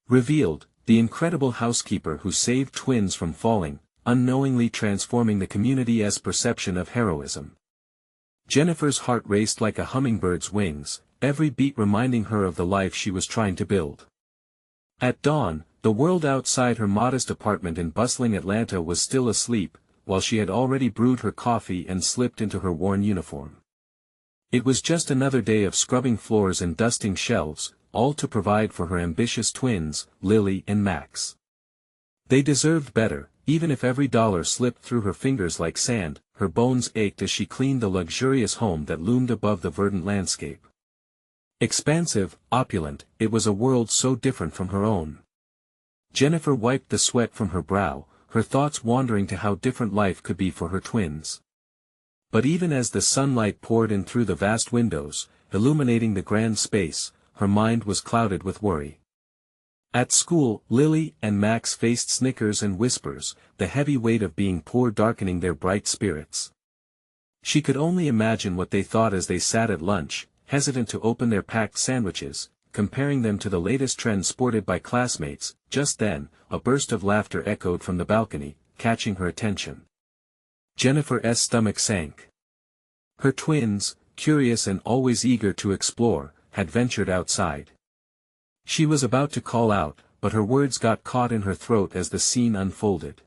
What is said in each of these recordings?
Revealed, the incredible housekeeper who saved twins from falling, unknowingly transforming the community's perception of heroism. Jennifer's heart raced like a hummingbird's wings, every beat reminding her of the life she was trying to build. At dawn, the world outside her modest apartment in bustling Atlanta was still asleep, while she had already brewed her coffee and slipped into her worn uniform. It was just another day of scrubbing floors and dusting shelves, all to provide for her ambitious twins, Lily and Max. They deserved better, even if every dollar slipped through her fingers like sand. Her bones ached as she cleaned the luxurious home that loomed above the verdant landscape. Expansive, opulent, it was a world so different from her own. Jennifer wiped the sweat from her brow, her thoughts wandering to how different life could be for her twins. But even as the sunlight poured in through the vast windows, illuminating the grand space, her mind was clouded with worry. At school, Lily and Max faced snickers and whispers, the heavy weight of being poor darkening their bright spirits. She could only imagine what they thought as they sat at lunch, hesitant to open their packed sandwiches, comparing them to the latest trends sported by classmates. Just then, a burst of laughter echoed from the balcony, catching her attention. Jennifer's stomach sank. Her twins, curious and always eager to explore, had ventured outside. She was about to call out, but her words got caught in her throat as the scene unfolded.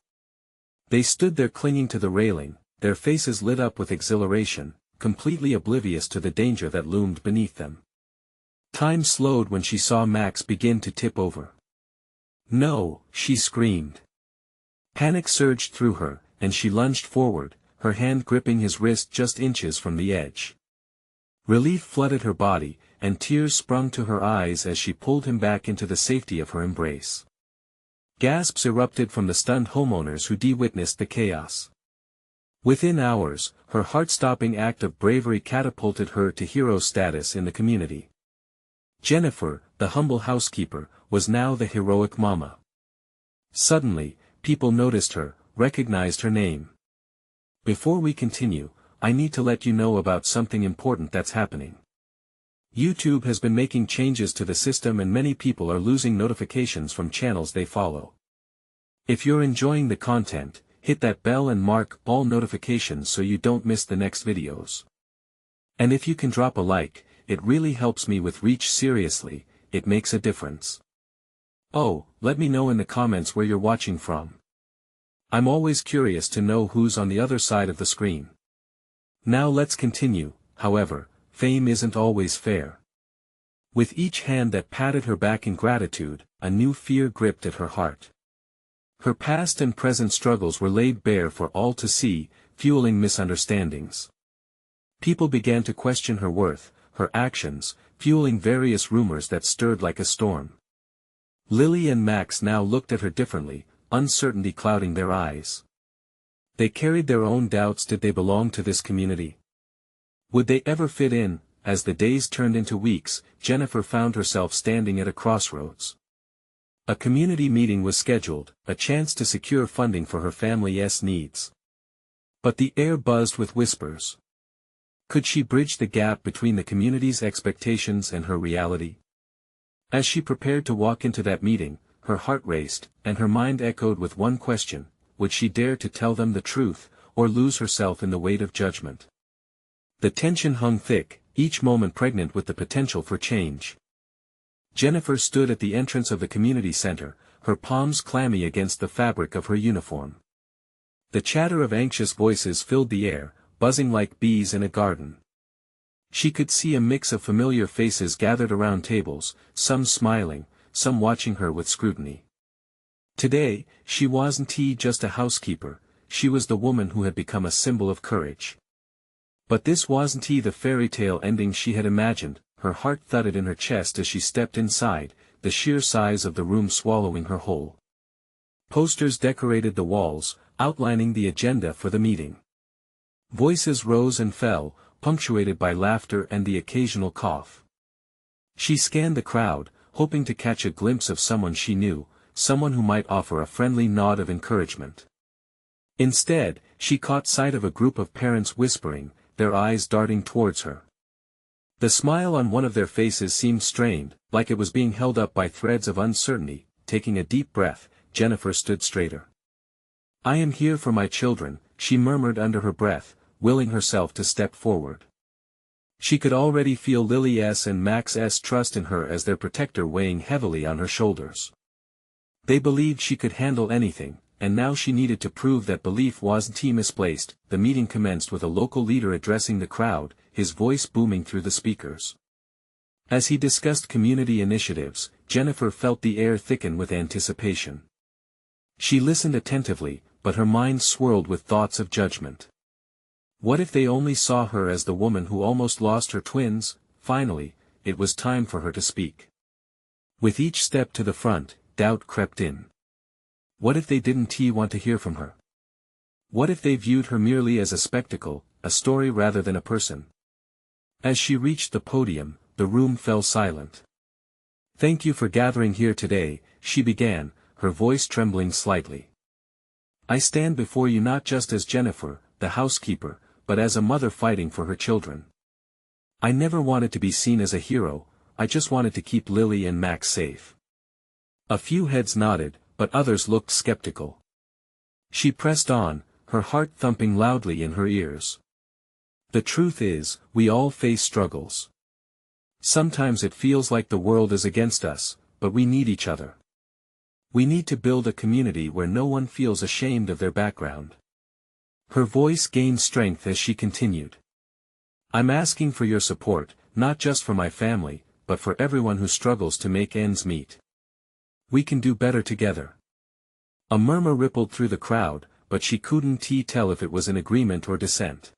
They stood there clinging to the railing, their faces lit up with exhilaration, completely oblivious to the danger that loomed beneath them. Time slowed when she saw Max begin to tip over. "No!" she screamed. Panic surged through her, and she lunged forward, her hand gripping his wrist just inches from the edge. Relief flooded her body, and tears sprung to her eyes as she pulled him back into the safety of her embrace. Gasps erupted from the stunned homeowners who witnessed the chaos. Within hours, her heart-stopping act of bravery catapulted her to hero status in the community. Jennifer, the humble housekeeper, was now the heroic mama. Suddenly, people noticed her, recognized her name. Before we continue, I need to let you know about something important that's happening. YouTube has been making changes to the system and many people are losing notifications from channels they follow. If you're enjoying the content, hit that bell and mark all notifications so you don't miss the next videos. And if you can drop a like, it really helps me with reach. Seriously, it makes a difference. Oh, let me know in the comments where you're watching from. I'm always curious to know who's on the other side of the screen. Now let's continue. However, fame isn't always fair. With each hand that patted her back in gratitude, a new fear gripped at her heart. Her past and present struggles were laid bare for all to see, fueling misunderstandings. People began to question her worth, her actions, fueling various rumors that stirred like a storm. Lily and Max now looked at her differently, uncertainty clouding their eyes. They carried their own doubts. Did they belong to this community? Would they ever fit in? As the days turned into weeks, Jennifer found herself standing at a crossroads. A community meeting was scheduled, a chance to secure funding for her family's needs. But the air buzzed with whispers. Could she bridge the gap between the community's expectations and her reality? As she prepared to walk into that meeting, her heart raced, and her mind echoed with one question: would she dare to tell them the truth, or lose herself in the weight of judgment? The tension hung thick, each moment pregnant with the potential for change. Jennifer stood at the entrance of the community center, her palms clammy against the fabric of her uniform. The chatter of anxious voices filled the air, buzzing like bees in a garden. She could see a mix of familiar faces gathered around tables, some smiling, some watching her with scrutiny. Today, she wasn't just a housekeeper, she was the woman who had become a symbol of courage. But this wasn't the fairy tale ending she had imagined. Her heart thudded in her chest as she stepped inside, the sheer size of the room swallowing her whole. Posters decorated the walls, outlining the agenda for the meeting. Voices rose and fell, punctuated by laughter and the occasional cough. She scanned the crowd, hoping to catch a glimpse of someone she knew, someone who might offer a friendly nod of encouragement. Instead, she caught sight of a group of parents whispering, their eyes darting towards her. The smile on one of their faces seemed strained, like it was being held up by threads of uncertainty. taking a deep breath, Jennifer stood straighter. "I am here for my children," she murmured under her breath, willing herself to step forward. She could already feel Lily's and Max's trust in her as their protector weighing heavily on her shoulders. They believed she could handle anything, and now she needed to prove that belief wasn't misplaced. The meeting commenced with a local leader addressing the crowd, his voice booming through the speakers. As he discussed community initiatives, Jennifer felt the air thicken with anticipation. She listened attentively, but her mind swirled with thoughts of judgment. What if they only saw her as the woman who almost lost her twins? Finally, it was time for her to speak. With each step to the front, doubt crept in. What if they didn't want to hear from her? What if they viewed her merely as a spectacle, a story rather than a person? As she reached the podium, the room fell silent. "Thank you for gathering here today," she began, her voice trembling slightly. "I stand before you not just as Jennifer, the housekeeper, but as a mother fighting for her children. I never wanted to be seen as a hero, I just wanted to keep Lily and Max safe." A few heads nodded, but others looked skeptical. She pressed on, her heart thumping loudly in her ears. "The truth is, we all face struggles. Sometimes it feels like the world is against us, but we need each other. We need to build a community where no one feels ashamed of their background." Her voice gained strength as she continued. "I'm asking for your support, not just for my family, but for everyone who struggles to make ends meet. We can do better together." A murmur rippled through the crowd, but she couldn't tell if it was in agreement or dissent.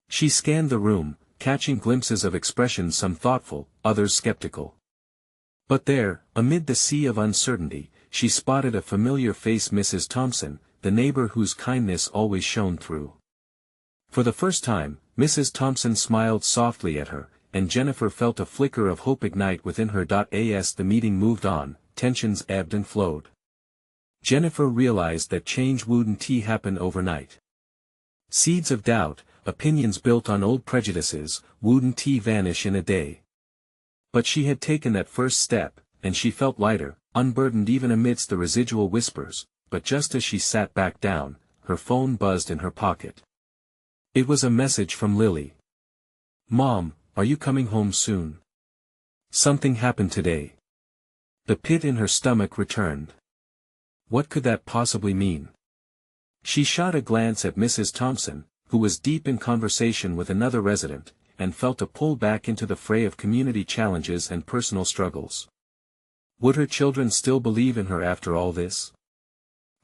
She scanned the room, catching glimpses of expressions, some thoughtful, others skeptical. But there, amid the sea of uncertainty, she spotted a familiar face, Mrs. Thompson, the neighbor whose kindness always shone through. For the first time, Mrs. Thompson smiled softly at her, and Jennifer felt a flicker of hope ignite within her. As the meeting moved on, tensions ebbed and flowed. Jennifer realized that change wouldn't happen overnight. Seeds of doubt, opinions built on old prejudices, wouldn't vanish in a day. But she had taken that first step, and she felt lighter, unburdened even amidst the residual whispers. But just as she sat back down, her phone buzzed in her pocket. It was a message from Lily. "Mom, are you coming home soon? Something happened today." The pit in her stomach returned. What could that possibly mean? She shot a glance at Mrs. Thompson, who was deep in conversation with another resident, and felt a pull back into the fray of community challenges and personal struggles. Would her children still believe in her after all this?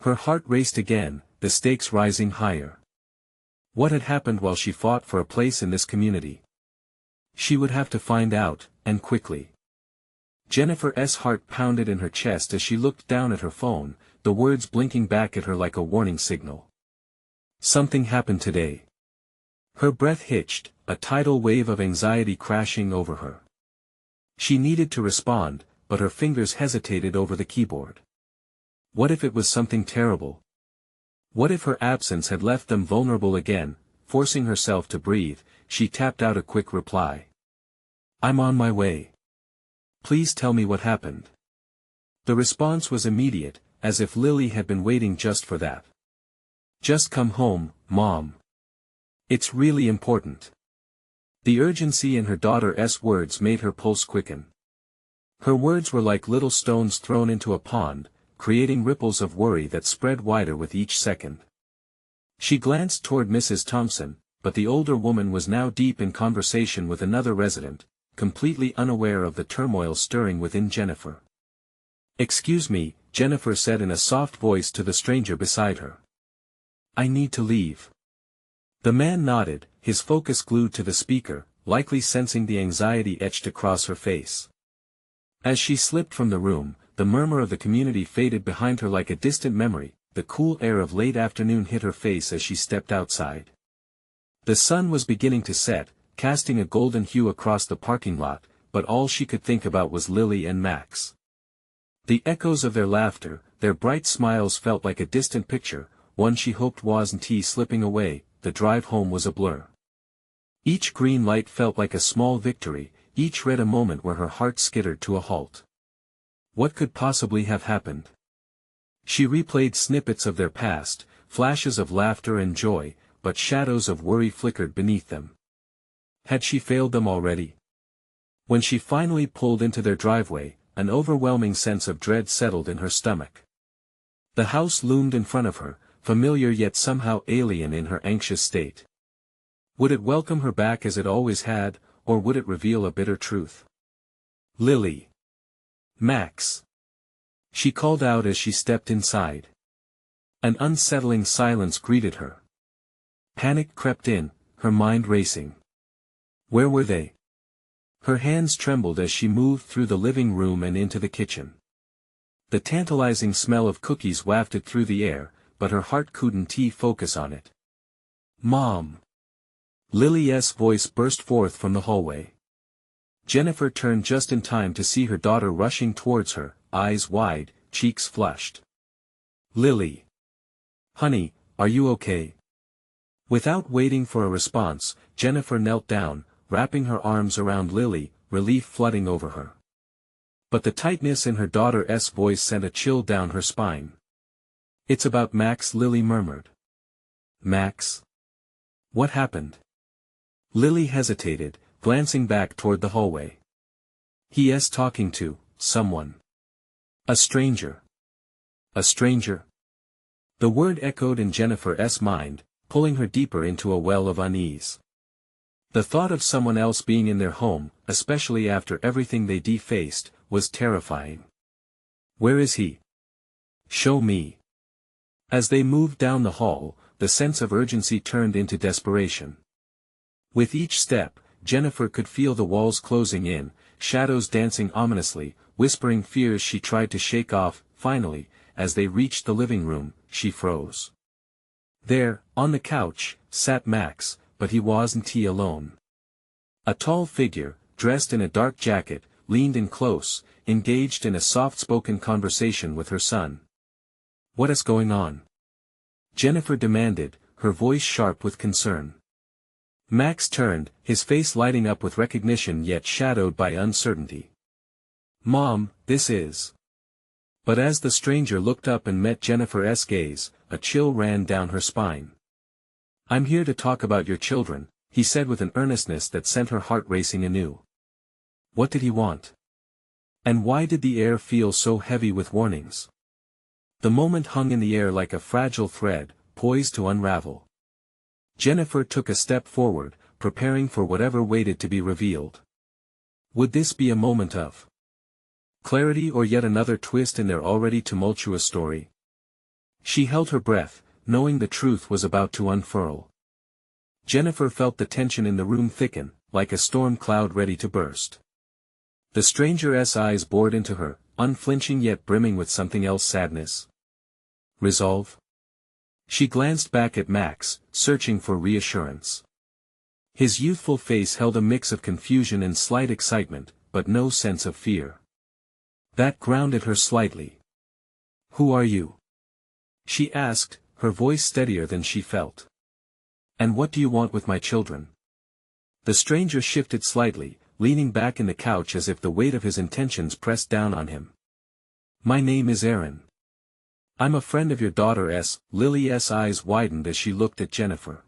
Her heart raced again, the stakes rising higher. What had happened while she fought for a place in this community? She would have to find out, and quickly. Jennifer's heart pounded in her chest as she looked down at her phone, the words blinking back at her like a warning signal. Something happened today. Her breath hitched, a tidal wave of anxiety crashing over her. She needed to respond, but her fingers hesitated over the keyboard. What if it was something terrible? What if her absence had left them vulnerable again? Forcing herself to breathe, she tapped out a quick reply. "I'm on my way. Please tell me what happened." The response was immediate, as if Lily had been waiting just for that. "Just come home, Mom. It's really important." The urgency in her daughter's words made her pulse quicken. Her words were like little stones thrown into a pond, creating ripples of worry that spread wider with each second. She glanced toward Mrs. Thompson, but the older woman was now deep in conversation with another resident, completely unaware of the turmoil stirring within Jennifer. "Excuse me," Jennifer said in a soft voice to the stranger beside her. "I need to leave." The man nodded, his focus glued to the speaker, likely sensing the anxiety etched across her face. As she slipped from the room, the murmur of the community faded behind her like a distant memory. The cool air of late afternoon hit her face as she stepped outside. The sun was beginning to set, casting a golden hue across the parking lot, but all she could think about was Lily and Max. The echoes of their laughter, their bright smiles felt like a distant picture, one she hoped wasn't slipping away. The drive home was a blur. Each green light felt like a small victory, each red a moment where her heart skittered to a halt. What could possibly have happened? She replayed snippets of their past, flashes of laughter and joy, but shadows of worry flickered beneath them. Had she failed them already? When she finally pulled into their driveway, an overwhelming sense of dread settled in her stomach. The house loomed in front of her, familiar yet somehow alien in her anxious state. Would it welcome her back as it always had, or would it reveal a bitter truth? Lily. Max. She called out as she stepped inside. An unsettling silence greeted her. Panic crept in, her mind racing. Where were they? Her hands trembled as she moved through the living room and into the kitchen. The tantalizing smell of cookies wafted through the air, but her heart couldn't focus on it. Mom! Lily's voice burst forth from the hallway. Jennifer turned just in time to see her daughter rushing towards her, eyes wide, cheeks flushed. Lily! Honey, are you okay? Without waiting for a response, Jennifer knelt down, wrapping her arms around Lily, relief flooding over her. But the tightness in her daughter's voice sent a chill down her spine. It's about Max, Lily murmured. Max? What happened? Lily hesitated, glancing back toward the hallway. He's talking to someone. A stranger. A stranger? The word echoed in Jennifer's mind, pulling her deeper into a well of unease. The thought of someone else being in their home, especially after everything they faced, was terrifying. Where is he? Show me. As they moved down the hall, the sense of urgency turned into desperation. With each step, Jennifer could feel the walls closing in, shadows dancing ominously, whispering fears she tried to shake off. Finally, as they reached the living room, she froze. There, on the couch, sat Max, but he wasn't alone. A tall figure, dressed in a dark jacket, leaned in close, engaged in a soft-spoken conversation with her son. What is going on? Jennifer demanded, her voice sharp with concern. Max turned, his face lighting up with recognition yet shadowed by uncertainty. Mom, this is... But as the stranger looked up and met Jennifer's gaze, a chill ran down her spine. I'm here to talk about your children, he said with an earnestness that sent her heart racing anew. What did he want? And why did the air feel so heavy with warnings? The moment hung in the air like a fragile thread, poised to unravel. Jennifer took a step forward, preparing for whatever waited to be revealed. Would this be a moment of clarity or yet another twist in their already tumultuous story? She held her breath, knowing the truth was about to unfurl. Jennifer felt the tension in the room thicken, like a storm cloud ready to burst. The stranger's eyes bored into her, unflinching yet brimming with something else: sadness. Resolve? She glanced back at Max, searching for reassurance. His youthful face held a mix of confusion and slight excitement, but no sense of fear. That grounded her slightly. Who are you? She asked, her voice steadier than she felt. And what do you want with my children? The stranger shifted slightly, leaning back in the couch as if the weight of his intentions pressed down on him. My name is Aaron. I'm a friend of your daughter's. Lily's eyes widened as she looked at Jennifer.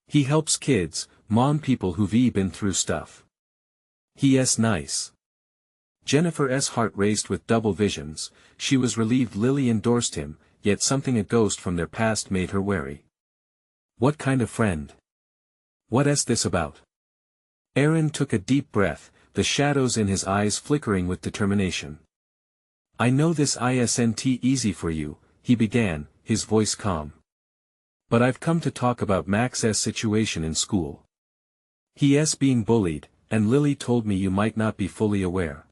He helps kids, mom, people who've been through stuff. He's nice. Jennifer's heart raced with double visions. She was relieved Lily endorsed him, yet something a ghost from their past made her wary. What kind of friend? What's this about? Aaron took a deep breath, the shadows in his eyes flickering with determination. I know this isn't easy for you, he began, his voice calm. But I've come to talk about Max's situation in school. He's being bullied, and Lily told me you might not be fully aware.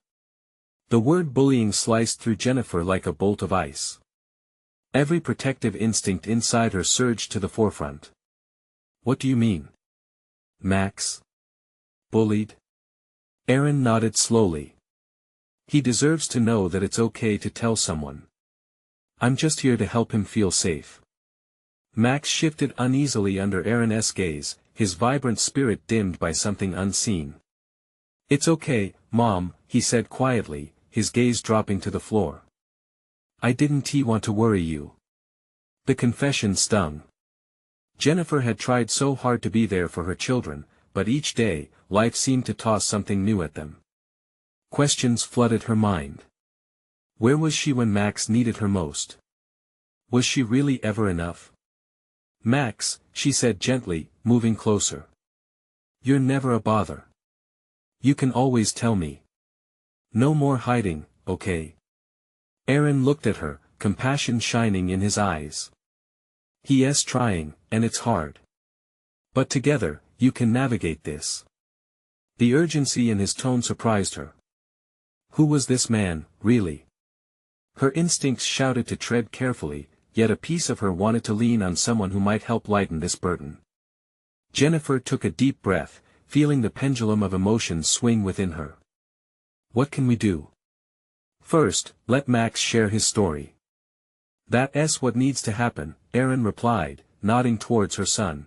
The word bullying sliced through Jennifer like a bolt of ice. Every protective instinct inside her surged to the forefront. What do you mean? Max? Bullied? Aaron nodded slowly. He deserves to know that it's okay to tell someone. I'm just here to help him feel safe. Max shifted uneasily under Aaron's gaze, his vibrant spirit dimmed by something unseen. It's okay, Mom, he said quietly, his gaze dropping to the floor. I didn't want to worry you. The confession stung. Jennifer had tried so hard to be there for her children, but each day, life seemed to toss something new at them. Questions flooded her mind. Where was she when Max needed her most? Was she really ever enough? Max, she said gently, moving closer. You're never a bother. You can always tell me. No more hiding, okay? Aaron looked at her, compassion shining in his eyes. He's trying, and it's hard. But together, you can navigate this. The urgency in his tone surprised her. Who was this man, really? Her instincts shouted to tread carefully, yet a piece of her wanted to lean on someone who might help lighten this burden. Jennifer took a deep breath, feeling the pendulum of emotions swing within her. What can we do? First, let Max share his story. That's what needs to happen, Aaron replied, nodding towards her son.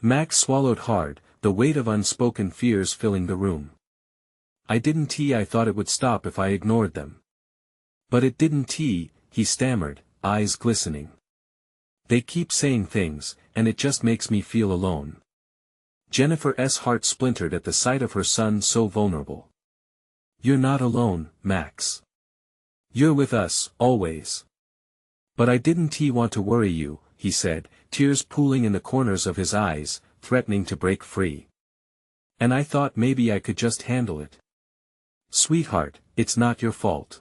Max swallowed hard, the weight of unspoken fears filling the room. I thought it would stop if I ignored them. But it didn't, he stammered, eyes glistening. They keep saying things, and it just makes me feel alone. Jennifer's heart splintered at the sight of her son so vulnerable. You're not alone, Max. You're with us, always. But I didn't want to worry you, he said, tears pooling in the corners of his eyes, threatening to break free. And I thought maybe I could just handle it. Sweetheart, it's not your fault.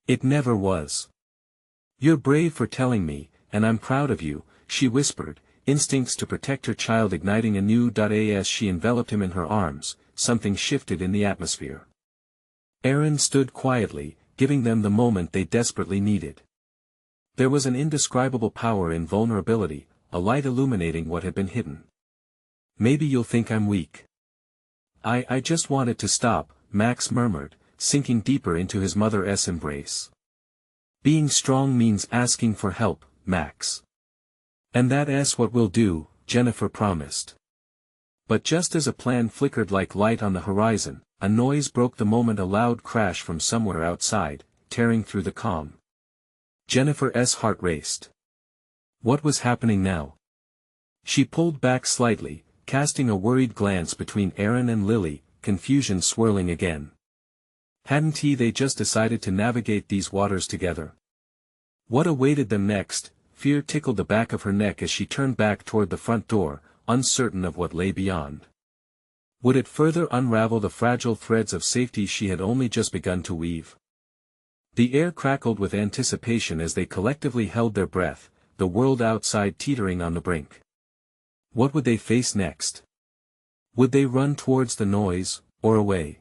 It never was. You're brave for telling me, and I'm proud of you, she whispered, instincts to protect her child igniting anew. As she enveloped him in her arms, something shifted in the atmosphere. Aaron stood quietly, giving them the moment they desperately needed. There was an indescribable power in vulnerability, a light illuminating what had been hidden. Maybe you'll think I'm weak. I just wanted to stop, Max murmured, sinking deeper into his mother's embrace. Being strong means asking for help, Max. And that's what we'll do, Jennifer promised. But just as a plan flickered like light on the horizon, a noise broke the moment, a loud crash from somewhere outside, tearing through the calm. Jennifer's heart raced. What was happening now? She pulled back slightly, casting a worried glance between Aaron and Lily, confusion swirling again. Hadn't they just decided to navigate these waters together? What awaited them next? Fear tickled the back of her neck as she turned back toward the front door, uncertain of what lay beyond. Would it further unravel the fragile threads of safety she had only just begun to weave? The air crackled with anticipation as they collectively held their breath, the world outside teetering on the brink. What would they face next? Would they run towards the noise, or away?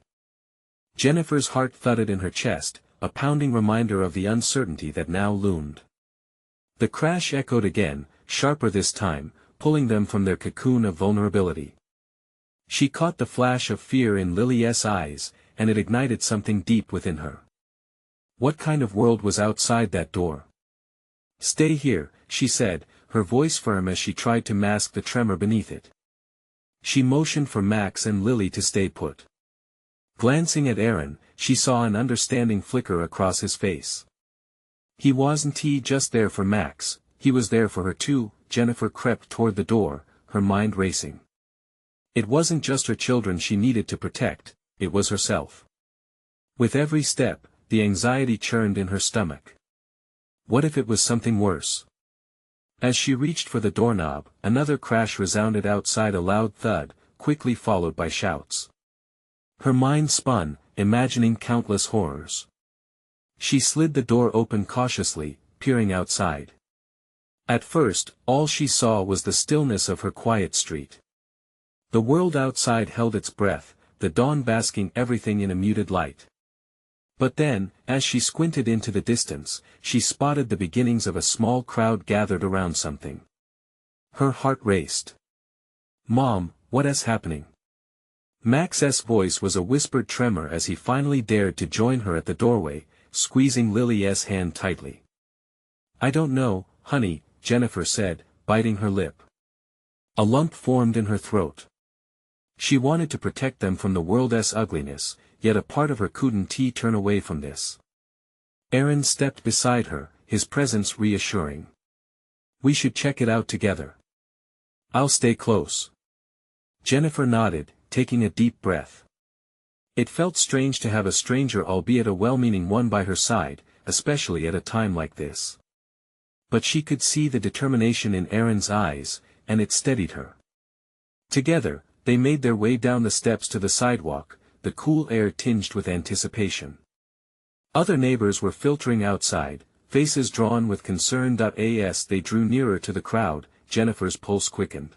Jennifer's heart thudded in her chest, a pounding reminder of the uncertainty that now loomed. The crash echoed again, sharper this time, pulling them from their cocoon of vulnerability. She caught the flash of fear in Lily's eyes, and it ignited something deep within her. What kind of world was outside that door? Stay here, she said, her voice firm as she tried to mask the tremor beneath it. She motioned for Max and Lily to stay put. Glancing at Aaron, she saw an understanding flicker across his face. He wasn't just there for Max, he was there for her too. Jennifer crept toward the door, her mind racing. It wasn't just her children she needed to protect, it was herself. With every step, the anxiety churned in her stomach. What if it was something worse? As she reached for the doorknob, another crash resounded outside, a loud thud, quickly followed by shouts. Her mind spun, imagining countless horrors. She slid the door open cautiously, peering outside. At first, all she saw was the stillness of her quiet street. The world outside held its breath, the dawn basking everything in a muted light. But then, as she squinted into the distance, she spotted the beginnings of a small crowd gathered around something. Her heart raced. Mom, what's happening? Max's voice was a whispered tremor as he finally dared to join her at the doorway, squeezing Lily's hand tightly. I don't know, honey, Jennifer said, biting her lip. A lump formed in her throat. She wanted to protect them from the world's ugliness, yet a part of her couldn't turn away from this. Aaron stepped beside her, his presence reassuring. "We should check it out together. I'll stay close." Jennifer nodded, taking a deep breath. It felt strange to have a stranger, albeit a well-meaning one, by her side, especially at a time like this. But she could see the determination in Aaron's eyes, and it steadied her. Together, they made their way down the steps to the sidewalk, the cool air tinged with anticipation. Other neighbors were filtering outside, faces drawn with concern. As they drew nearer to the crowd, Jennifer's pulse quickened.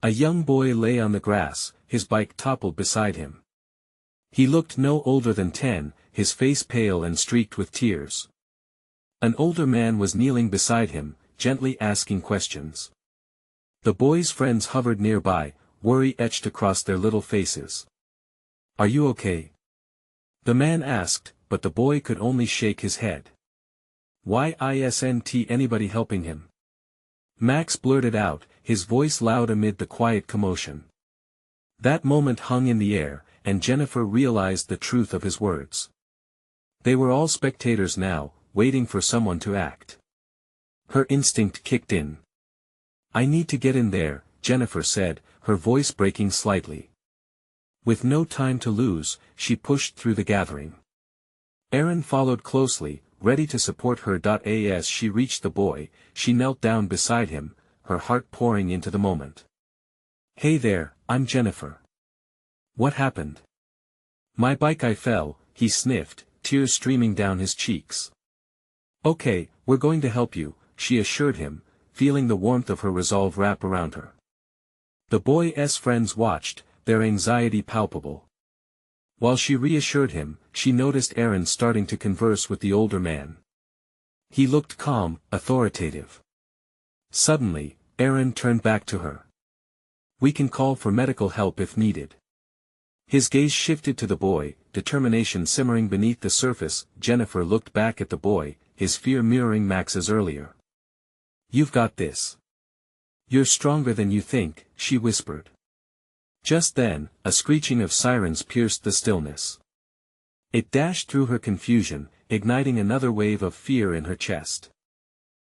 A young boy lay on the grass, his bike toppled beside him. He looked no older than 10, his face pale and streaked with tears. An older man was kneeling beside him, gently asking questions. The boy's friends hovered nearby, worry etched across their little faces. "Are you okay?" the man asked, but the boy could only shake his head. "Why isn't anybody helping him?" Max blurted out, his voice loud amid the quiet commotion. That moment hung in the air, and Jennifer realized the truth of his words. They were all spectators now, waiting for someone to act. Her instinct kicked in. "I need to get in there," Jennifer said, her voice breaking slightly. With no time to lose, she pushed through the gathering. Aaron followed closely, ready to support her. As she reached the boy, she knelt down beside him, her heart pouring into the moment. "Hey there, I'm Jennifer. What happened?" "My bike, I fell," he sniffed, tears streaming down his cheeks. "Okay, we're going to help you," she assured him, feeling the warmth of her resolve wrap around her. The boy's friends watched, their anxiety palpable. While she reassured him, she noticed Aaron starting to converse with the older man. He looked calm, authoritative. Suddenly, Aaron turned back to her. "We can call for medical help if needed." His gaze shifted to the boy, determination simmering beneath the surface. Jennifer looked back at the boy, his fear mirroring Max's earlier. "You've got this. You're stronger than you think," she whispered. Just then, a screeching of sirens pierced the stillness. It dashed through her confusion, igniting another wave of fear in her chest.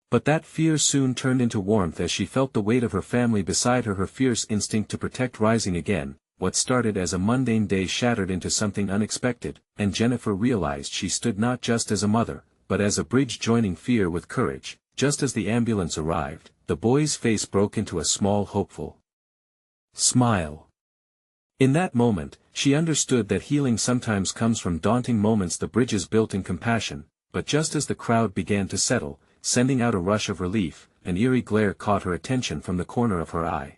But that fear soon turned into warmth as she felt the weight of her family beside her, her fierce instinct to protect rising again. What started as a mundane day shattered into something unexpected, and Jennifer realized she stood not just as a mother, but as a bridge joining fear with courage. Just as the ambulance arrived, the boy's face broke into a small hopeful smile. In that moment, she understood that healing sometimes comes from daunting moments, the bridges built in compassion. But just as the crowd began to settle, sending out a rush of relief, an eerie glare caught her attention from the corner of her eye.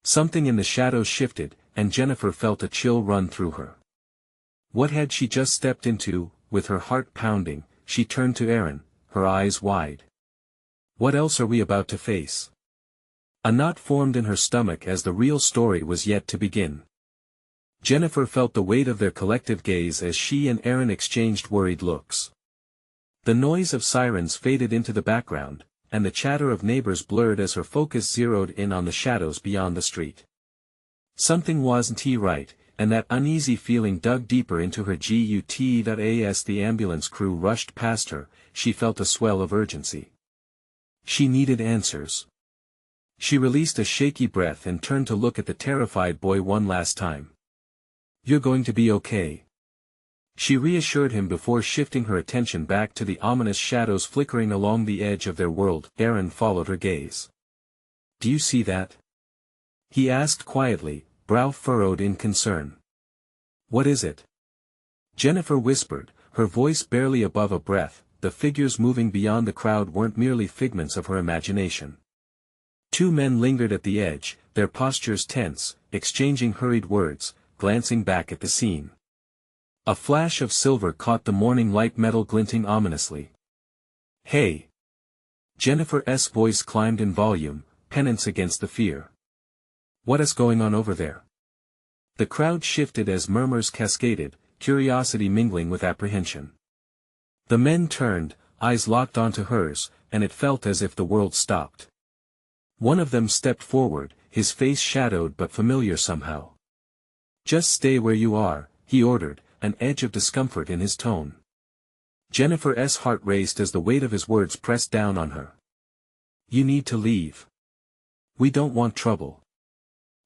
Something in the shadows shifted, and Jennifer felt a chill run through her. What had she just stepped into? With her heart pounding, she turned to Aaron, her eyes wide. "What else are we about to face?" A knot formed in her stomach as the real story was yet to begin. Jennifer felt the weight of their collective gaze as she and Aaron exchanged worried looks. The noise of sirens faded into the background, and the chatter of neighbors blurred as her focus zeroed in on the shadows beyond the street. Something wasn't right, and that uneasy feeling dug deeper into her gut. As the ambulance crew rushed past her, she felt a swell of urgency. She needed answers. She released a shaky breath and turned to look at the terrified boy one last time. "You're going to be okay," she reassured him before shifting her attention back to the ominous shadows flickering along the edge of their world. Aaron followed her gaze. "Do you see that?" he asked quietly, brow furrowed in concern. "What is it?" Jennifer whispered, her voice barely above a breath. The figures moving beyond the crowd weren't merely figments of her imagination. Two men lingered at the edge, their postures tense, exchanging hurried words, glancing back at the scene. A flash of silver caught the morning light, metal glinting ominously. "Hey!" Jennifer's voice climbed in volume, penance against the fear. "What is going on over there?" The crowd shifted as murmurs cascaded, curiosity mingling with apprehension. The men turned, eyes locked onto hers, and it felt as if the world stopped. One of them stepped forward, his face shadowed but familiar somehow. "Just stay where you are," he ordered, an edge of discomfort in his tone. Jennifer's heart raced as the weight of his words pressed down on her. You need to leave. We don't want trouble.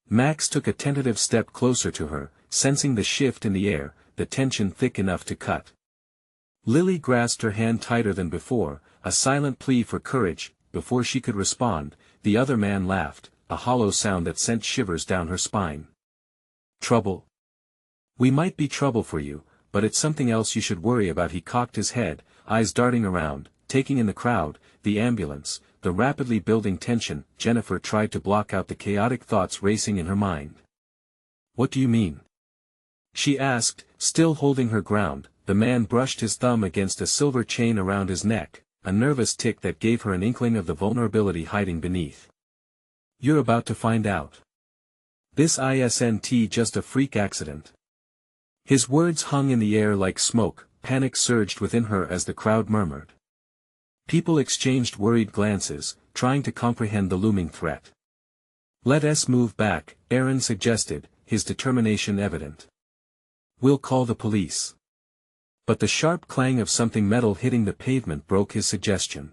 Max took a tentative step closer to her, sensing the shift in the air, the tension thick enough to cut. Lily grasped her hand tighter than before, a silent plea for courage. Before she could respond, the other man laughed, a hollow sound that sent shivers down her spine. Trouble? We might be trouble for you, but it's something else you should worry about. He cocked his head, eyes darting around, taking in the crowd, the ambulance, the rapidly building tension. Jennifer tried to block out the chaotic thoughts racing in her mind. What do you mean? She asked, still holding her ground. The man brushed his thumb against a silver chain around his neck, a nervous tick that gave her an inkling of the vulnerability hiding beneath. You're about to find out. This isn't just a freak accident. His words hung in the air like smoke. Panic surged within her as the crowd murmured. People exchanged worried glances, trying to comprehend the looming threat. Let us move back, Aaron suggested, his determination evident. We'll call the police. But the sharp clang of something metal hitting the pavement broke his suggestion.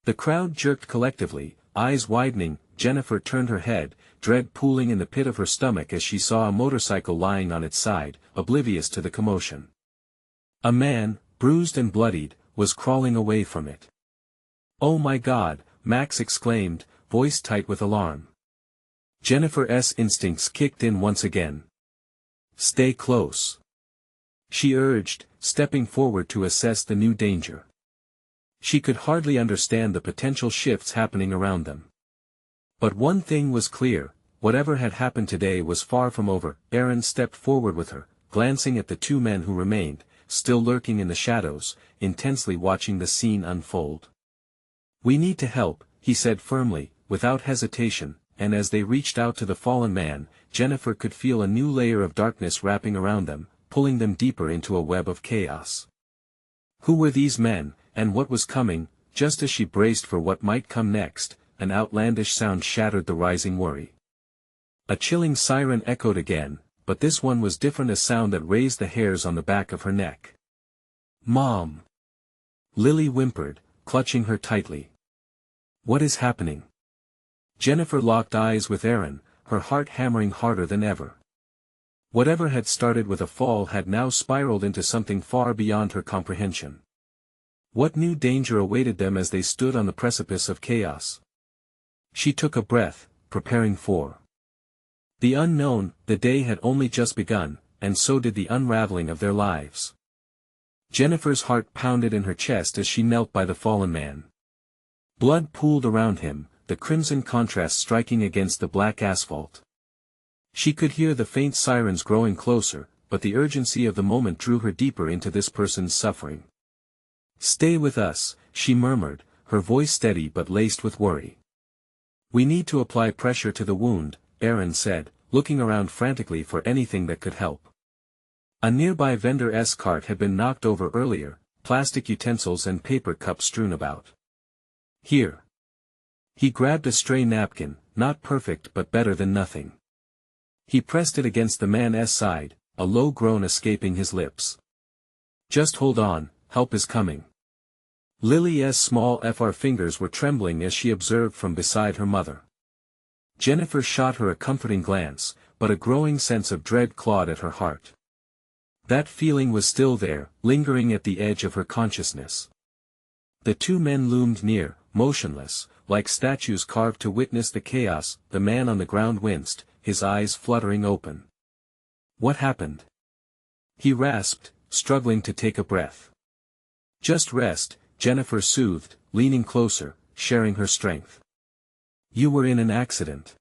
The crowd jerked collectively, eyes widening. Jennifer turned her head, dread pooling in the pit of her stomach as she saw a motorcycle lying on its side, oblivious to the commotion. A man, bruised and bloodied, was crawling away from it. Oh my God, Max exclaimed, voice tight with alarm. Jennifer's instincts kicked in once again. Stay close. She urged, stepping forward to assess the new danger. She could hardly understand the potential shifts happening around them. But one thing was clear, whatever had happened today was far from over. Aaron stepped forward with her, glancing at the two men who remained, still lurking in the shadows, intensely watching the scene unfold. We need to help, he said firmly, without hesitation, and as they reached out to the fallen man, Jennifer could feel a new layer of darkness wrapping around them, pulling them deeper into a web of chaos. Who were these men, and what was coming? Just as she braced for what might come next, an outlandish sound shattered the rising worry. A chilling siren echoed again, but this one was different, a sound that raised the hairs on the back of her neck. Mom! Lily whimpered, clutching her tightly. What is happening? Jennifer locked eyes with Aaron, her heart hammering harder than ever. Whatever had started with a fall had now spiraled into something far beyond her comprehension. What new danger awaited them as they stood on the precipice of chaos? She took a breath, preparing for the unknown. The day had only just begun, and so did the unraveling of their lives. Jennifer's heart pounded in her chest as she knelt by the fallen man. Blood pooled around him, the crimson contrast striking against the black asphalt. She could hear the faint sirens growing closer, but the urgency of the moment drew her deeper into this person's suffering. Stay with us, she murmured, her voice steady but laced with worry. We need to apply pressure to the wound, Aaron said, looking around frantically for anything that could help. A nearby vendor's cart had been knocked over earlier, plastic utensils and paper cups strewn about. Here. He grabbed a stray napkin, not perfect but better than nothing. He pressed it against the man's side, a low groan escaping his lips. Just hold on, help is coming. Lily's small fingers were trembling as she observed from beside her mother. Jennifer shot her a comforting glance, but a growing sense of dread clawed at her heart. That feeling was still there, lingering at the edge of her consciousness. The two men loomed near, motionless, like statues carved to witness the chaos. The man on the ground winced, his eyes fluttering open. What happened? He rasped, struggling to take a breath. Just rest, Jennifer soothed, leaning closer, sharing her strength. You were in an accident.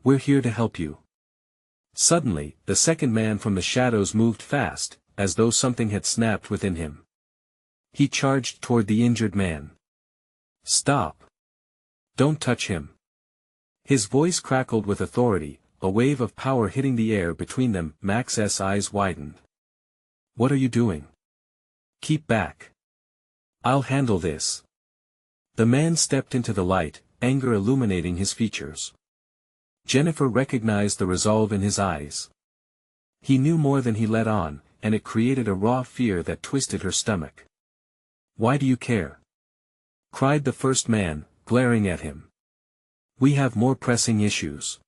We're here to help you. Suddenly, the second man from the shadows moved fast, as though something had snapped within him. He charged toward the injured man. Stop. Don't touch him. His voice crackled with authority, a wave of power hitting the air between them. Max's eyes widened. What are you doing? Keep back. I'll handle this. The man stepped into the light, anger illuminating his features. Jennifer recognized the resolve in his eyes. He knew more than he let on, and it created a raw fear that twisted her stomach. "Why do you care?" cried the first man, glaring at him. "We have more pressing issues."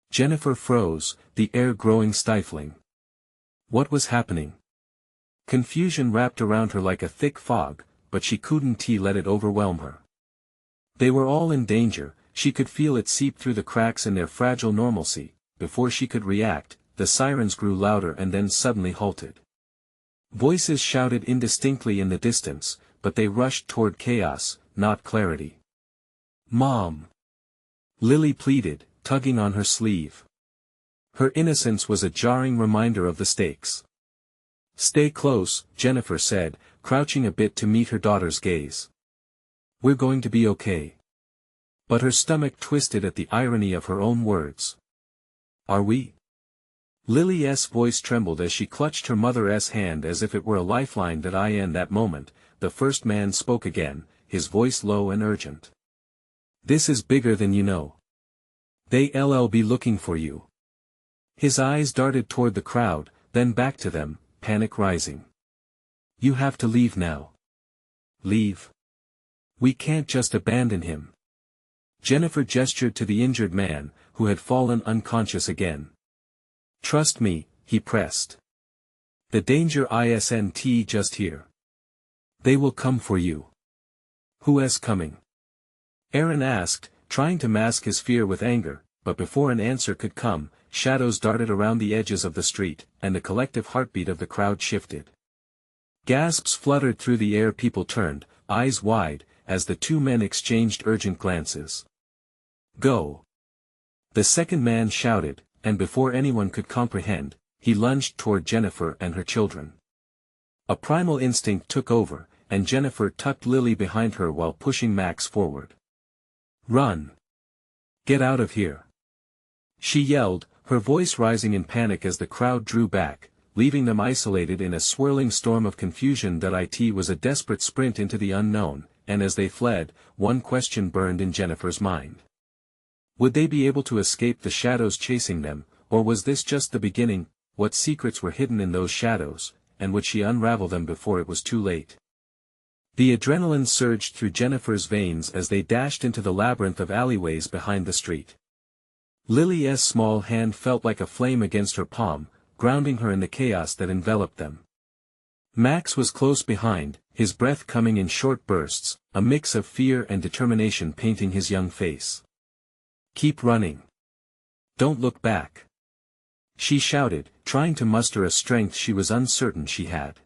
Jennifer froze, the air growing stifling. What was happening? Confusion wrapped around her like a thick fog, but she couldn't let it overwhelm her. They were all in danger, she could feel it seep through the cracks in their fragile normalcy. Before she could react, the sirens grew louder and then suddenly halted. Voices shouted indistinctly in the distance, but they rushed toward chaos, not clarity. "Mom!" Lily pleaded, tugging on her sleeve. Her innocence was a jarring reminder of the stakes. "Stay close," Jennifer said, crouching a bit to meet her daughter's gaze. "We're going to be okay." But her stomach twisted at the irony of her own words. "Are we?" Lily's voice trembled as she clutched her mother's hand as if it were a lifeline. In that moment, the first man spoke again, his voice low and urgent. "This is bigger than you know. They'll be looking for you." His eyes darted toward the crowd, then back to them, panic rising. "You have to leave now." "Leave? We can't just abandon him." Jennifer gestured to the injured man, who had fallen unconscious again. "Trust me," he pressed. "The danger isn't just here. They will come for you." "Who's coming?" Aaron asked, trying to mask his fear with anger, but before an answer could come, shadows darted around the edges of the street, and the collective heartbeat of the crowd shifted. Gasps fluttered through the air. People turned, eyes wide, as the two men exchanged urgent glances. "Go!" The second man shouted, and before anyone could comprehend, he lunged toward Jennifer and her children. A primal instinct took over, and Jennifer tucked Lily behind her while pushing Max forward. "Run! Get out of here!" she yelled, her voice rising in panic as the crowd drew back, leaving them isolated in a swirling storm of confusion. It was a desperate sprint into the unknown, and as they fled, one question burned in Jennifer's mind. Would they be able to escape the shadows chasing them, or was this just the beginning? What secrets were hidden in those shadows, and would she unravel them before it was too late? The adrenaline surged through Jennifer's veins as they dashed into the labyrinth of alleyways behind the street. Lily's small hand felt like a flame against her palm, grounding her in the chaos that enveloped them. Max was close behind, his breath coming in short bursts, a mix of fear and determination painting his young face. "Keep running. Don't look back," she shouted, trying to muster a strength she was uncertain she had.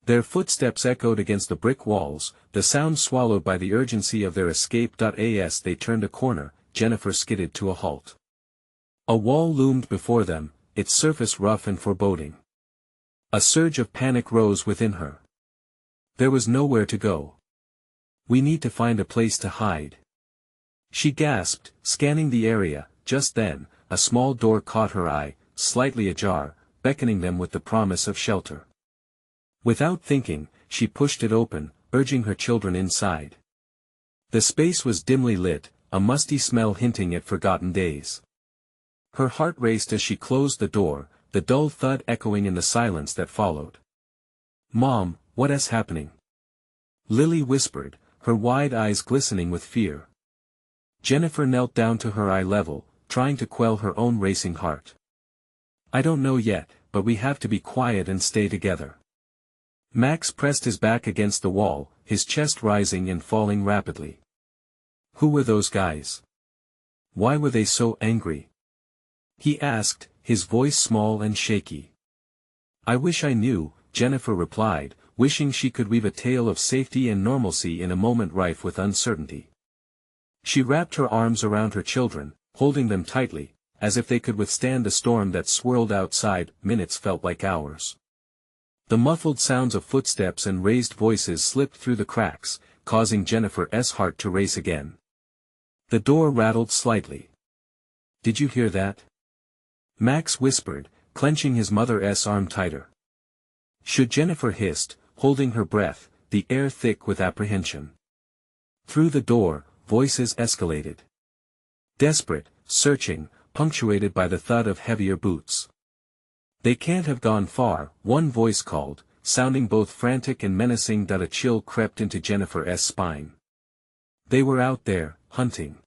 Their footsteps echoed against the brick walls, the sound swallowed by the urgency of their escape. As they turned a corner, Jennifer skidded to a halt. A wall loomed before them, its surface rough and foreboding. A surge of panic rose within her. There was nowhere to go. "We need to find a place to hide," she gasped, scanning the area. Just then, a small door caught her eye, slightly ajar, beckoning them with the promise of shelter. Without thinking, she pushed it open, urging her children inside. The space was dimly lit, a musty smell hinting at forgotten days. Her heart raced as she closed the door, the dull thud echoing in the silence that followed. "Mom, what's happening?" Lily whispered, her wide eyes glistening with fear. Jennifer knelt down to her eye level, trying to quell her own racing heart. "I don't know yet, but we have to be quiet and stay together." Max pressed his back against the wall, his chest rising and falling rapidly. "Who were those guys? Why were they so angry?" he asked, his voice small and shaky. "I wish I knew," Jennifer replied, wishing she could weave a tale of safety and normalcy in a moment rife with uncertainty. She wrapped her arms around her children, holding them tightly, as if they could withstand the storm that swirled outside. Minutes felt like hours. The muffled sounds of footsteps and raised voices slipped through the cracks, causing Jennifer's heart to race again. The door rattled slightly. "Did you hear that?" Max whispered, clenching his mother's arm tighter. Should Jennifer hissed, holding her breath, the air thick with apprehension. Through the door, voices escalated. Desperate, searching, punctuated by the thud of heavier boots. They can't have gone far, one voice called, sounding both frantic and menacing that a chill crept into Jennifer's spine. They were out there, hunting.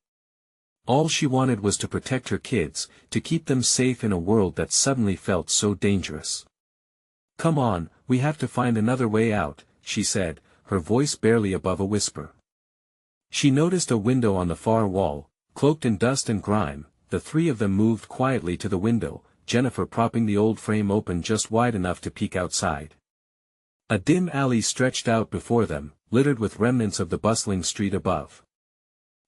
All she wanted was to protect her kids, to keep them safe in a world that suddenly felt so dangerous. "Come on, we have to find another way out," she said, her voice barely above a whisper. She noticed a window on the far wall, cloaked in dust and grime. The three of them moved quietly to the window, Jennifer propping the old frame open just wide enough to peek outside. A dim alley stretched out before them, littered with remnants of the bustling street above.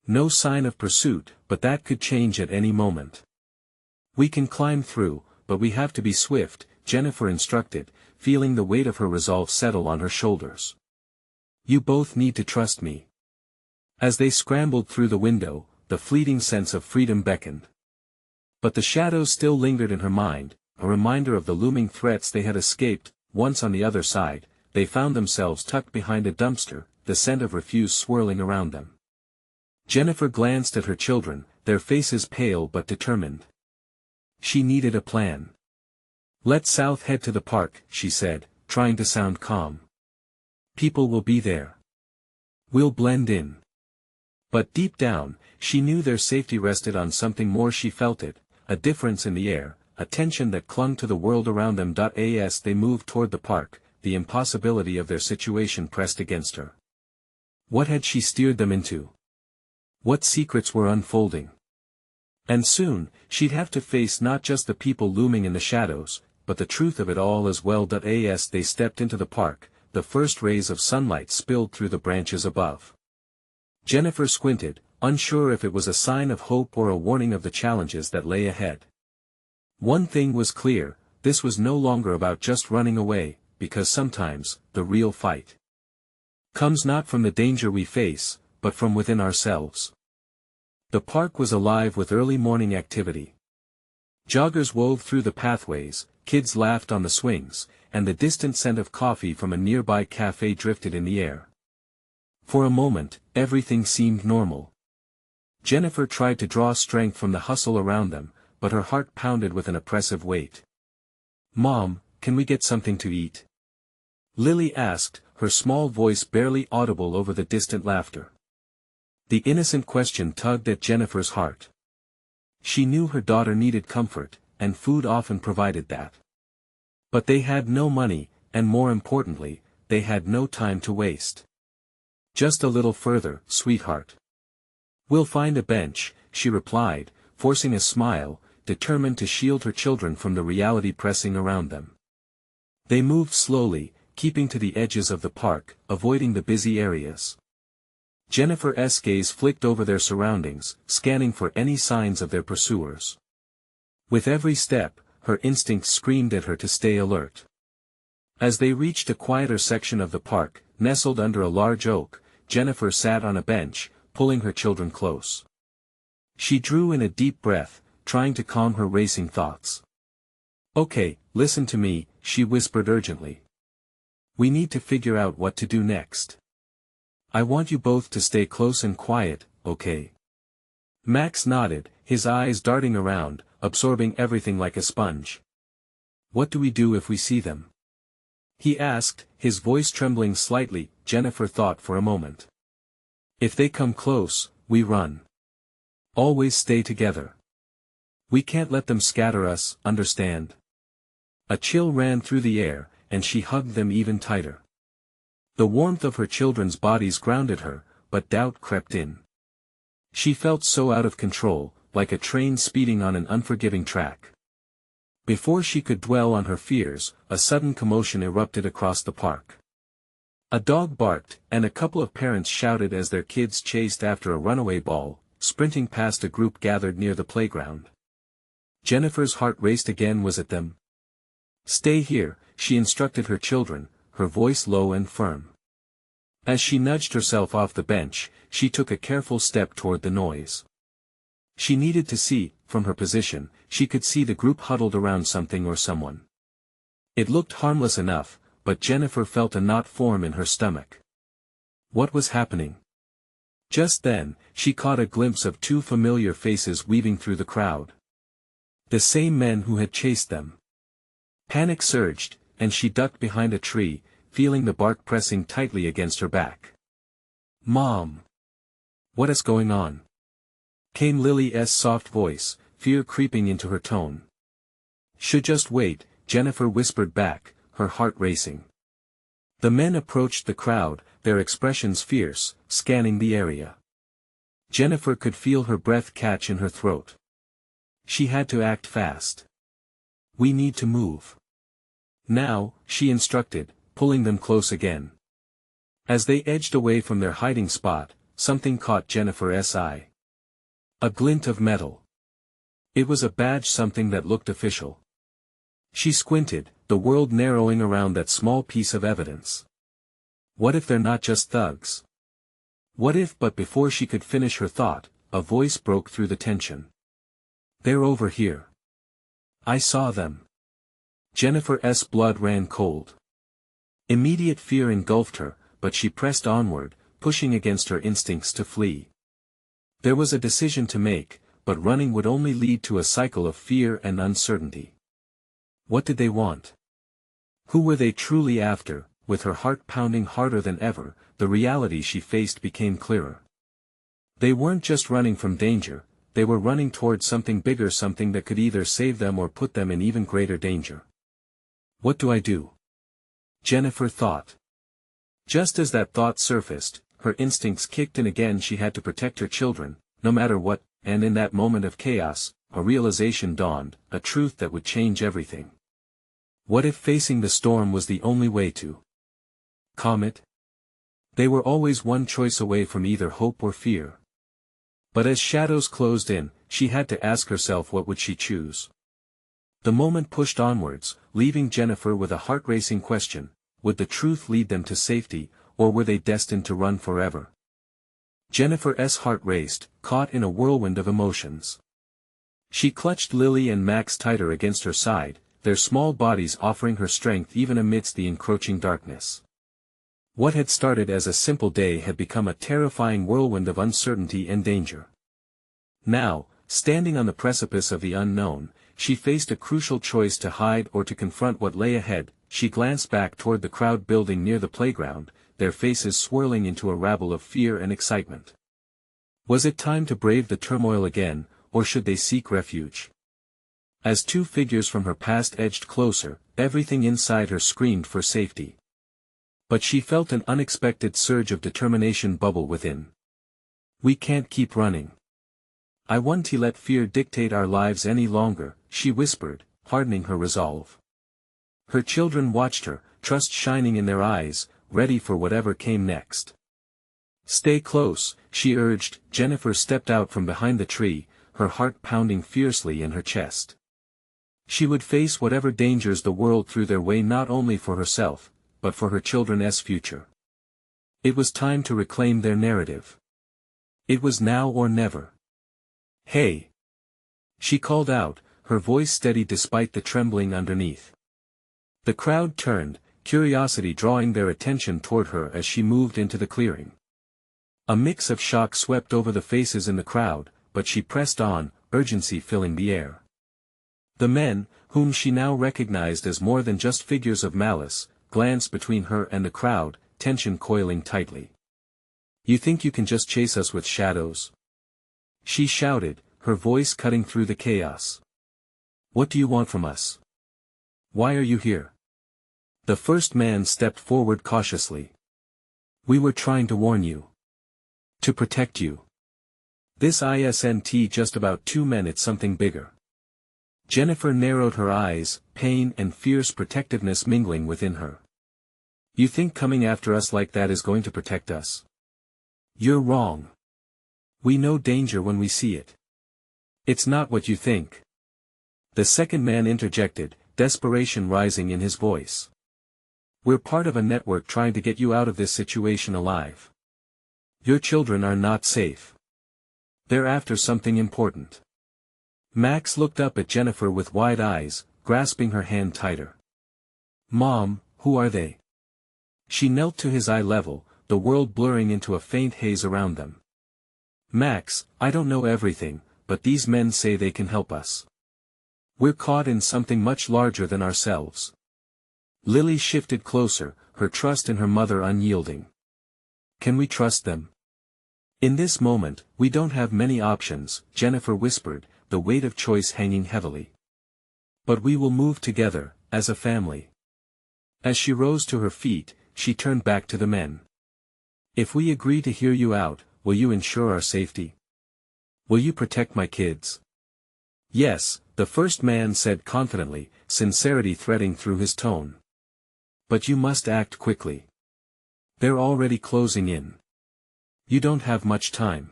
No sign of pursuit, but that could change at any moment. "We can climb through, but we have to be swift," Jennifer instructed, feeling the weight of her resolve settle on her shoulders. "You both need to trust me." As they scrambled through the window, the fleeting sense of freedom beckoned. But the shadows still lingered in her mind, a reminder of the looming threats they had escaped. Once on the other side, they found themselves tucked behind a dumpster, the scent of refuse swirling around them. Jennifer glanced at her children, their faces pale but determined. She needed a plan. "Let South head to the park," she said, trying to sound calm. "People will be there. We'll blend in." But deep down, she knew their safety rested on something more. She felt it, a difference in the air, a tension that clung to the world around them. As they moved toward the park, the impossibility of their situation pressed against her. What had she steered them into? What secrets were unfolding? And soon, she'd have to face not just the people looming in the shadows, but the truth of it all as well. As they stepped into the park, the first rays of sunlight spilled through the branches above. Jennifer squinted, unsure if it was a sign of hope or a warning of the challenges that lay ahead. One thing was clear, this was no longer about just running away, because sometimes, the real fight comes not from the danger we face, but from within ourselves. The park was alive with early morning activity. Joggers wove through the pathways, kids laughed on the swings, and the distant scent of coffee from a nearby cafe drifted in the air. For a moment, everything seemed normal. Jennifer tried to draw strength from the hustle around them, but her heart pounded with an oppressive weight. "Mom, can we get something to eat?" Lily asked, her small voice barely audible over the distant laughter. The innocent question tugged at Jennifer's heart. She knew her daughter needed comfort, and food often provided that. But they had no money, and more importantly, they had no time to waste. "Just a little further, sweetheart. We'll find a bench," she replied, forcing a smile, determined to shield her children from the reality pressing around them. They moved slowly, keeping to the edges of the park, avoiding the busy areas. Jennifer's gaze flicked over their surroundings, scanning for any signs of their pursuers. With every step, her instincts screamed at her to stay alert. As they reached a quieter section of the park, nestled under a large oak, Jennifer sat on a bench, pulling her children close. She drew in a deep breath, trying to calm her racing thoughts. "Okay, listen to me," she whispered urgently. "We need to figure out what to do next. I want you both to stay close and quiet, okay?" Max nodded, his eyes darting around, absorbing everything like a sponge. "What do we do if we see them?" he asked, his voice trembling slightly. Jennifer thought for a moment. "If they come close, we run. Always stay together. We can't let them scatter us, understand?" A chill ran through the air, and she hugged them even tighter. The warmth of her children's bodies grounded her, but doubt crept in. She felt so out of control, like a train speeding on an unforgiving track. Before she could dwell on her fears, a sudden commotion erupted across the park. A dog barked, and a couple of parents shouted as their kids chased after a runaway ball, sprinting past a group gathered near the playground. Jennifer's heart raced again. Was it them? "Stay here," she instructed her children, her voice low and firm. As she nudged herself off the bench, she took a careful step toward the noise. She needed to see, from her position, she could see the group huddled around something or someone. It looked harmless enough, but Jennifer felt a knot form in her stomach. What was happening? Just then, she caught a glimpse of two familiar faces weaving through the crowd. The same men who had chased them. Panic surged, and she ducked behind a tree, feeling the bark pressing tightly against her back. "Mom! What is going on?" came Lily's soft voice, fear creeping into her tone. "Should just wait," Jennifer whispered back, her heart racing. The men approached the crowd, their expressions fierce, scanning the area. Jennifer could feel her breath catch in her throat. She had to act fast. "We need to move now," she instructed, pulling them close again. As they edged away from their hiding spot, something caught Jennifer's eye. A glint of metal. It was a badge, something that looked official. She squinted, the world narrowing around that small piece of evidence. What if they're not just thugs? What if? But before she could finish her thought, a voice broke through the tension. "They're over here. I saw them." Jennifer's blood ran cold. Immediate fear engulfed her, but she pressed onward, pushing against her instincts to flee. There was a decision to make, but running would only lead to a cycle of fear and uncertainty. What did they want? Who were they truly after? With her heart pounding harder than ever, the reality she faced became clearer. They weren't just running from danger, they were running towards something bigger, something that could either save them or put them in even greater danger. What do I do? Jennifer thought. Just as that thought surfaced, her instincts kicked in again. She had to protect her children, no matter what, and in that moment of chaos, a realization dawned, a truth that would change everything. What if facing the storm was the only way to calm it? They were always one choice away from either hope or fear. But as shadows closed in, she had to ask herself, what would she choose? The moment pushed onwards, leaving Jennifer with a heart-racing question: would the truth lead them to safety, or were they destined to run forever? Jennifer's heart raced, caught in a whirlwind of emotions. She clutched Lily and Max tighter against her side, their small bodies offering her strength even amidst the encroaching darkness. What had started as a simple day had become a terrifying whirlwind of uncertainty and danger. Now, standing on the precipice of the unknown, she faced a crucial choice: to hide or to confront what lay ahead. She glanced back toward the crowd building near the playground, their faces swirling into a rabble of fear and excitement. Was it time to brave the turmoil again, or should they seek refuge? As two figures from her past edged closer, everything inside her screamed for safety. But she felt an unexpected surge of determination bubble within. "We can't keep running. I won't let fear dictate our lives any longer," she whispered, hardening her resolve. Her children watched her, trust shining in their eyes, ready for whatever came next. "Stay close," she urged. Jennifer stepped out from behind the tree, her heart pounding fiercely in her chest. She would face whatever dangers the world threw their way, not only for herself, but for her children's future. It was time to reclaim their narrative. It was now or never. "Hey!" she called out, her voice steady despite the trembling underneath. The crowd turned, curiosity drawing their attention toward her as she moved into the clearing. A mix of shock swept over the faces in the crowd, but she pressed on, urgency filling the air. The men, whom she now recognized as more than just figures of malice, glanced between her and the crowd, tension coiling tightly. "You think you can just chase us with shadows?" she shouted, her voice cutting through the chaos. "What do you want from us? Why are you here?" The first man stepped forward cautiously. "We were trying to warn you. To protect you. This isn't just about two men, it's something bigger." Jennifer narrowed her eyes, pain and fierce protectiveness mingling within her. "You think coming after us like that is going to protect us? You're wrong. We know danger when we see it. It's not what you think." The second man interjected, desperation rising in his voice. "We're part of a network trying to get you out of this situation alive. Your children are not safe. They're after something important." Max looked up at Jennifer with wide eyes, grasping her hand tighter. "Mom, who are they?" She knelt to his eye level, the world blurring into a faint haze around them. "Max, I don't know everything, but these men say they can help us." We're caught in something much larger than ourselves. Lily shifted closer, her trust in her mother unyielding. Can we trust them? In this moment, we don't have many options, Jennifer whispered, the weight of choice hanging heavily. But we will move together, as a family. As she rose to her feet, she turned back to the men. If we agree to hear you out, will you ensure our safety? Will you protect my kids? Yes, the first man said confidently, sincerity threading through his tone. But you must act quickly. They're already closing in. You don't have much time.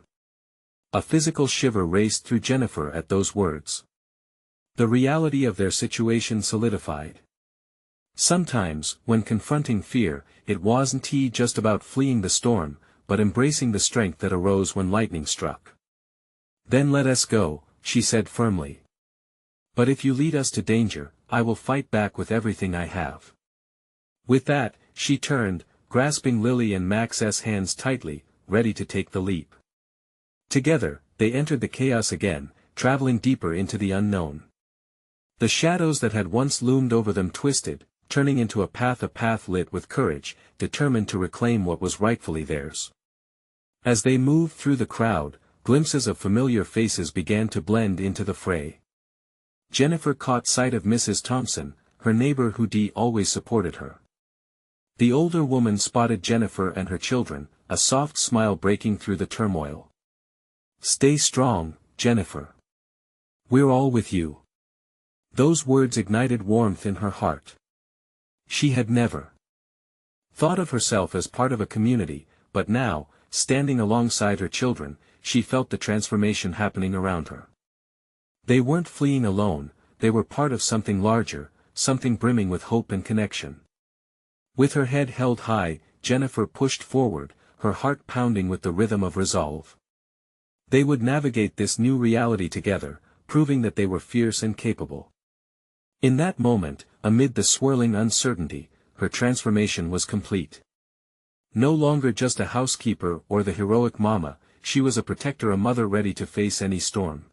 A physical shiver raced through Jennifer at those words. The reality of their situation solidified. Sometimes, when confronting fear, it wasn't just about fleeing the storm, but embracing the strength that arose when lightning struck. Then let us go, she said firmly. But if you lead us to danger, I will fight back with everything I have. With that, she turned, grasping Lily and Max's hands tightly, ready to take the leap. Together, they entered the chaos again, traveling deeper into the unknown. The shadows that had once loomed over them twisted, turning into a path lit with courage, determined to reclaim what was rightfully theirs. As they moved through the crowd, glimpses of familiar faces began to blend into the fray. Jennifer caught sight of Mrs. Thompson, her neighbor who always supported her. The older woman spotted Jennifer and her children, a soft smile breaking through the turmoil. Stay strong, Jennifer. We're all with you. Those words ignited warmth in her heart. She had never thought of herself as part of a community, but now, standing alongside her children, she felt the transformation happening around her. They weren't fleeing alone, they were part of something larger, something brimming with hope and connection. With her head held high, Jennifer pushed forward, her heart pounding with the rhythm of resolve. They would navigate this new reality together, proving that they were fierce and capable. In that moment, amid the swirling uncertainty, her transformation was complete. No longer just a housekeeper or the heroic mama, she was a protector, a mother ready to face any storm.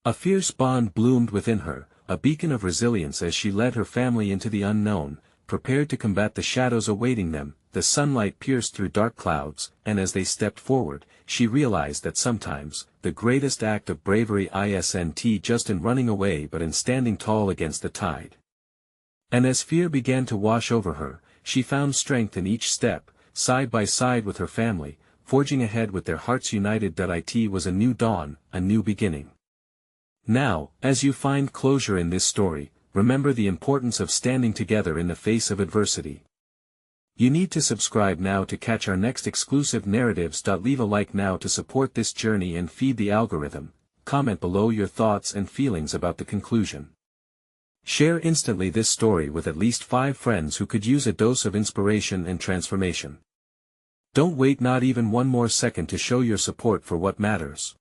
A fierce bond bloomed within her, a beacon of resilience as she led her family into the unknown, prepared to combat the shadows awaiting them. The sunlight pierced through dark clouds, and as they stepped forward, she realized that sometimes, the greatest act of bravery isn't just in running away but in standing tall against the tide. And as fear began to wash over her, she found strength in each step, side by side with her family, forging ahead with their hearts united. It was a new dawn, a new beginning. Now, as you find closure in this story, remember the importance of standing together in the face of adversity. You need to subscribe now to catch our next exclusive narratives. Leave a like now to support this journey and feed the algorithm. Comment below your thoughts and feelings about the conclusion. Share instantly this story with at least 5 friends who could use a dose of inspiration and transformation. Don't wait not even one more second to show your support for what matters.